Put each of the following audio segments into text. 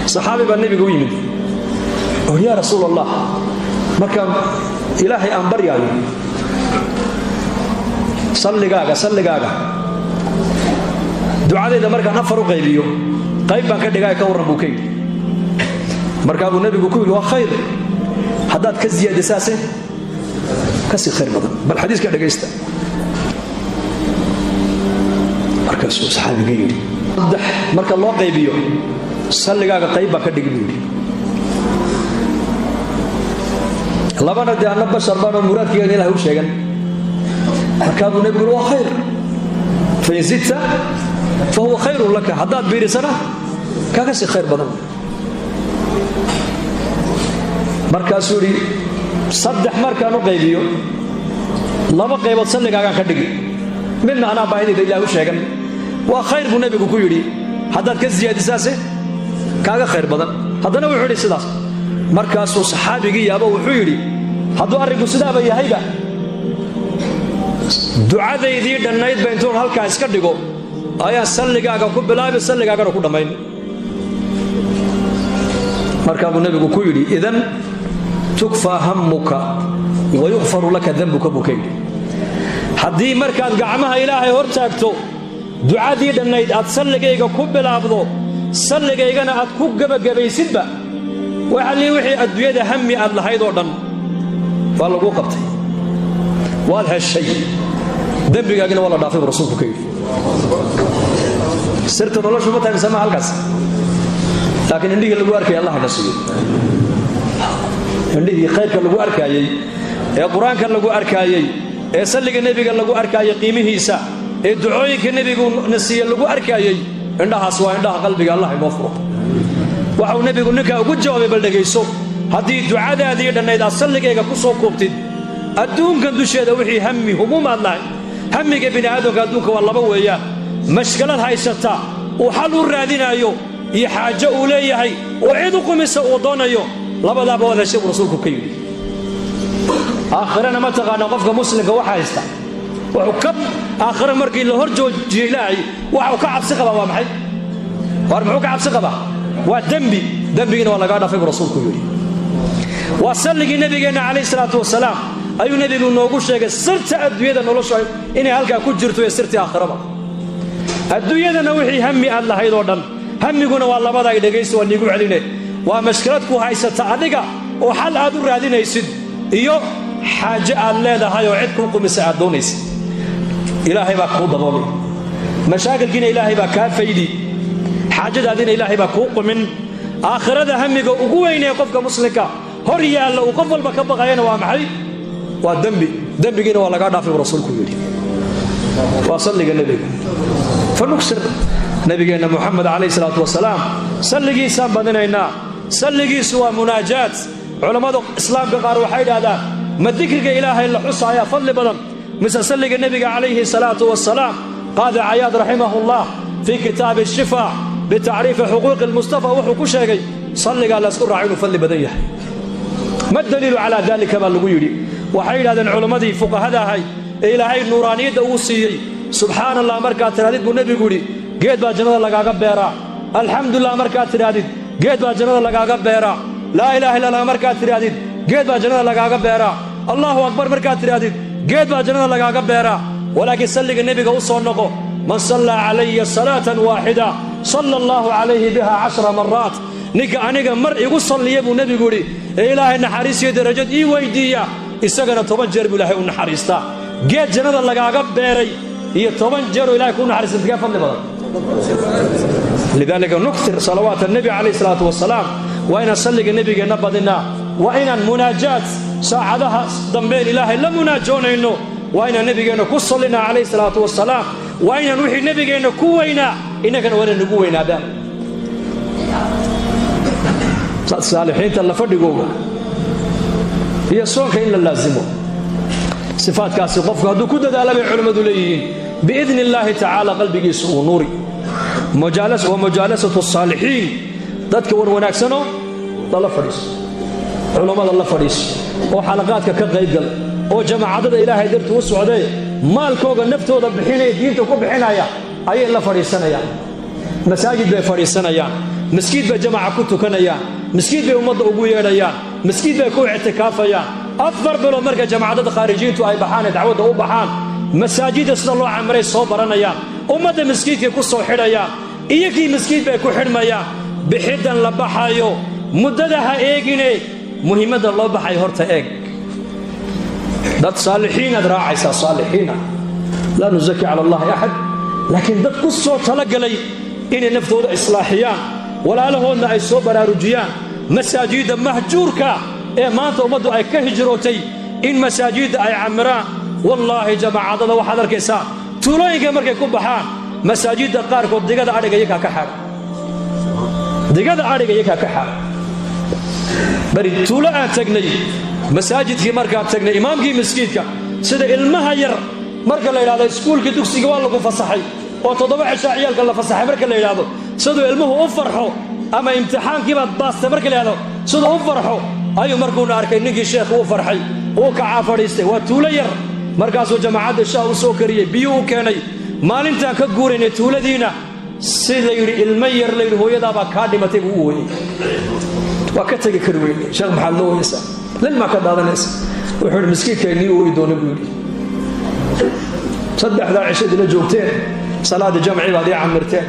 صحابي بالنبي قوي يا رسول الله مركب إلهي أنبر يا صلي قاقا دعاء إذا مركب نفر غيبيو قيب بان كدغاي كور بوكي مركب النبي بوكي هو خير حداد كزياده اساسه كسي خير بدن بل حديث كدغيستا مركب صحابي غيري مركب لو قيبيو صليغا قيب بان كدغيو لبنا دي ان بشر بان مراد كيغا الى هو شيغان مركب النبي هو خير فيزيد فهو خير لك حداد بيرسنا كاكسي خير بدن markaasuu yiri saddex markaan u qaybiyo laba qaybood salligaaga ka dhigi midna ana baahidayda ilaahu sheegan waa khayr buu nabigu ku yiri hadaad ka ziyaadisaase kaaga khayr badan hadana wuxuu yiri sidaas markaasuu saxaabigii yaabo wuxuu yiri haduu arinku sidaaba yahayba ducadeedii dhanayd ba intuu halka iska dhigo ayaa salligaaga ku bilaabay salligaaga ku dhameyn markaa buu nabigu ku yiri idan tukfa hammuka wa yughfaru laka dhanbuka bukay hadii markaad gacmaha ilaahay hor taagto ducadii dhanayd aad salligayga ku bilaabdo salligaygana aad ku gabagabaysidba waxa wixii adduunyada hammi aad lahayd oo dhan waa lagu qabtay waa heshay dhanbigaagina wala dhaafay rasuulku kay sirta noloshu ma tahay sama halkaas laakiin indhiga lagu arkay Allah nasiyo indhiga khayrka lagu arkayay ee quraanka lagu arkayay ee salliga nabiga lagu arkayay qiimihiisa ee ducooyinka nabigu nasiyo lagu arkayay indhahaas waa indhaha qalbiga Allah inoo furo waxa nabigu ninka ugu jawaabay bal dhageyso hadii ducadaadii dhanayd salligayga ku soo koobtid adduunka dusheeda wixii hammi humumaad lahay hammiga bini aadamka adduunka waa laba weeyaan mashkalad haysata oo xal u raadinayo iyo xaajo uu leeyahay oo cid u qumisa uu doonayo labadaaba wada shay rasuulku ka yiri aakhirana ma taqaana qofka muslimka waxa haysta wuxuu ka aakhira markii la hor joojiyo ilaahay waxa ka cabsi qaba waa maxay war muxuu ka cabsi qaba waa dambigina waa laga dhaafay rasuulku yiri waa salligii nabigeena kaleey salaatu wasalaam ayuu nabigu noogu sheegay sirta adduunyada nolosha inay halka ku jirto ee sirta aakhirada adduunyadana wixii hammi aad lahayd oo dhan hammiguna waa labada ay dhageysto waa nigu celinay waa mashkalad ku haysata adiga oo xal aad u raadinaysid iyo xaaje aad leedahay oo cid ku qumisa aad doonaysid ilaahay baa ku daboolay mashaakilkiina ilaahay baa ka faydi xaajadaadina ilaahay baa ku qumin aakhirada hammiga ugu weyn ee qofka muslimka hor yaalla uu qof walba ka baqayna waa maxay waa dambigiina waa laga dhaafay rasuulku yiri waa salliga nabiga fanuksir nabigeena محمد عليه الصلاة والسلام salligiisa badinayna salligiisu waa munaajaat culimada islaamka qaar waxay yiraahdaan ma dhikriga ilaahay la xusaaya fadli badan mise salliga nabiga عليه الصلاة والسلام قاضي عياض رحمه الله في كتاب الشفاء بتعريف حقوق المصطفى وحو ku sheegay salliga la isku raacay inuu fadli badan yahay ma daliilu ala dalika bal lagu yiri waxay yiraahdaan culimadii fuqahada ahay ilaahay nuuraaniyada uu siiyay subhanallah marka tiraadid buu nabigu yiri geed baa jannada lagaaga beeraa alxamdulillah marka tiraadid geed baa jannada lagaaga beeraa laa ilaaha illa allah marka tiraadid geed baa jannada lagaaga beeraa allahu akbar marka tiraadid geed baa jannada lagaaga beeraa walaakiin salliga nabiga u soo noqo man salla alayya salatan waahida sallallahu alayhi biha 10 marrat ninka aniga mar igu salliyo buu nabigu yiri ilaahay naxariisiyo darajad ii weydiiya isagana 10 jeer buu ilaahay u naxariistaa geed jannada lagaaga beeray iyo 10 jeer ilaahay ku naxariistaa fadli badan لذلك نكثر صلوات النبي عليه الصلاة والسلام وإن صلي النبي نبضنا وإن مناجات ساعدها ضمبين إلهي لا مناجون إنه وإن النبي كصلنا عليه الصلاة والسلام وإن نوحي النبي كوينا إنك وين نقوينا ده صالحين تلفدقوا هي صونك إلا اللازمه صفات كاسي قفك هدو كده ده لبي علم دوليين بإذن الله تعالى قلبي يسوء نوري ومجالسة الصالحين ذاتك وناكسنو الله فريس علماء الله فريس وحلقاتك كقيدل وجماعة إلهي درت وسعودي مالكوغا نفتو ذبحين دينتو كبحين أي الله فريسنا يا مساجد بفريسنا يا مسجد بجماعة كنت كنيا مسجد بأمض أبويا ليا مسجد بيكون اعتكافيا أكبر بلو مركز جماعة خارجين تو أي بحان دعوة أو بحان مساجد صلى الله عمري صوبرنا يا أمد مسجد يكسو حريا إيكي مسجد بيكون حرميا بحدا لبحايو مددها إيجيني مهمة الله بحي هرت إيج دات صالحين دراعي صالحين لا نزكي على الله أحد لكن دات قصة تلقى لي إن نفتو إصلاحيان ولا لهن أي صبر رجيان مساجد مهجورك إيه ما أنت أمد أي كهجروتي إن مساجد أي عمران والله جماعة الله وحضر كيسا تولين كمرك يكون بحان مساجد قارك ودقاد عارق يكا كحار دقاد عارق يكا كحار بري تولا تغني مساجد في مركا تغني امام كي مسجدك سدا علمها ير marka la yiraahdo iskuulka dugsiga waa lagu fasaxay oo 7 cisho ciyalka la fasaxay marka la yiraahdo sidoo ilmuhu u farxo ama imtixaankii baad baastay marka la yiraahdo sidoo u farxo ayuu markuu arkay ninkii sheekh uu farxay oo ka caafadhiistay waa tuulo yar markaasuu jamaacada shaa u soo kariyay biyo u keenay maalinta ka guurinay tuuladiina sida yiri ilmo yar la yiri hooyada ba ka dhimatay buu weeyay waa ka tagay karweyn sheekh maxamed loo yeesa lilma ka daadanaysa wuxuu miskiinkeennii uu idoono buu yiri saddexda cishada la joogteen salaada jamci baad camirteen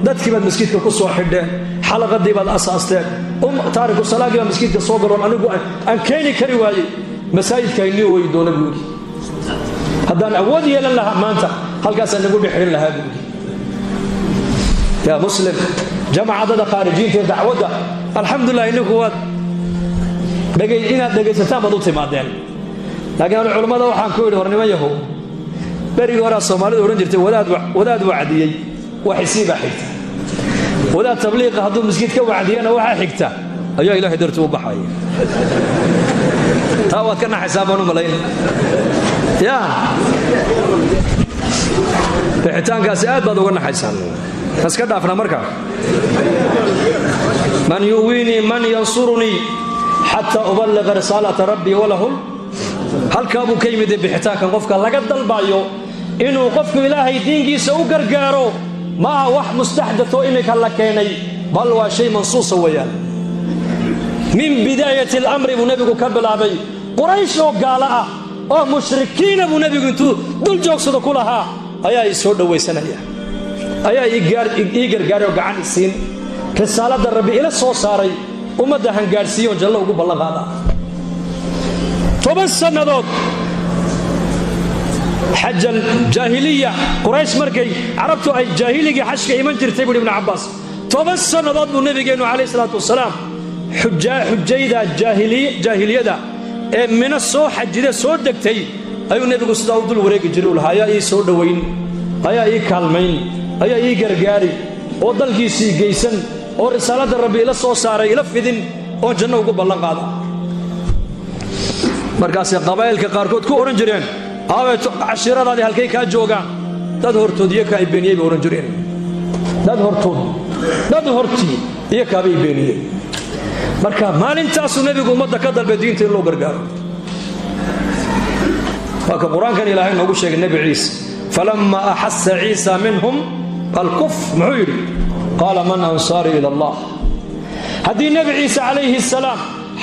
dadkii baad miskiinka ku soo xidheen xalaqadii baad asaasteen taariku salaadii baad miskiinka soo garoon anigu aan keeni kari waayay masaajidkeennii uu idoono buu yiri haddaan awood yeelan lahaa maanta halkaas nagu dhixrin lahaa buu yiri يا مسلم جماعة خارجين في دعوة الحمد لله إنكم إن دقيستان بدوتي مادين لكن العلماء وحان كويل ورني ما يهو بري ورا الصومالي ورنجرت وداد وعدي وحسيب حكت وداد تبليغ هدو مسجد كوعدي أنا وحا حكته أيها إلهي درتوا بحاي تاوى كنا حسابنا ملايين يا بحتان كاسيات بدو قلنا حيسان بس كده أفنا مركب من يويني من ينصرني حتى أبلغ رسالة ربي ولهم هل كابو كيمة بحتاك قفك لقد البايو إنه قفك إلهي دينجي سوقر قارو ما وح مستحدث إنك هلكيني بل وشيء منصوص ويان من بداية الأمر ونبيك كبل عبي قريش وقالاء أو مشركين ونبيك انتو دول جوكسو كلها أيها يسود ويسانيا أيها إيجر قاريو قعان السين رسالة الربي إلى الصوصاري ومدهن قارسيون جلو قبل الله هذا فبس النضوط حج الجاهلية قريش مركي عربتوا أي جاهلية حشك إيمان ترتيب ابن عباس فبس النضوط النبي عليه الصلاة والسلام حجيدة جاهلية دا من الصو حجيدة صوت دكتي أيو النبي قصد أود الوريق جرول هيا إي صوت دوين هيا إي كالمين هيا إي قرقاري ودل جيسي جيسن ورسالة الربي إلى الصوصاري إلى فدين وجنة وقبل الله قادة markaas qabaylka qaarkood ku oran jireen aaway cashiiradaadi halkay ka joogaan dad hortood iyo ka ibeeniyay oran jireen dad hortii iyo ka ibeeniyay marka maalintaas nabigu umada ka dalbay diinta in loo gargaaro waka quraankan ilaahay noogu sheegay nabi ciisa falamma ahassa ciisa minhum alkuf mu'ir qala man ansari ila allah hadii nabi ciisa alayhi salam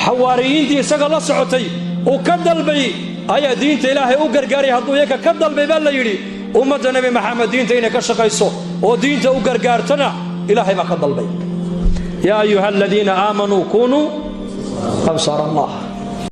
xawaariyiintii isaga la socotay وكدل بي أي دين إلهي أقرقاري هدو يكا كدل بي بل يري أمة نبي محمد دين تينا كشقيسو ودين تأقرقارتنا إلهي ما كدل بي يا أيها الذين آمنوا كونوا أنصار الله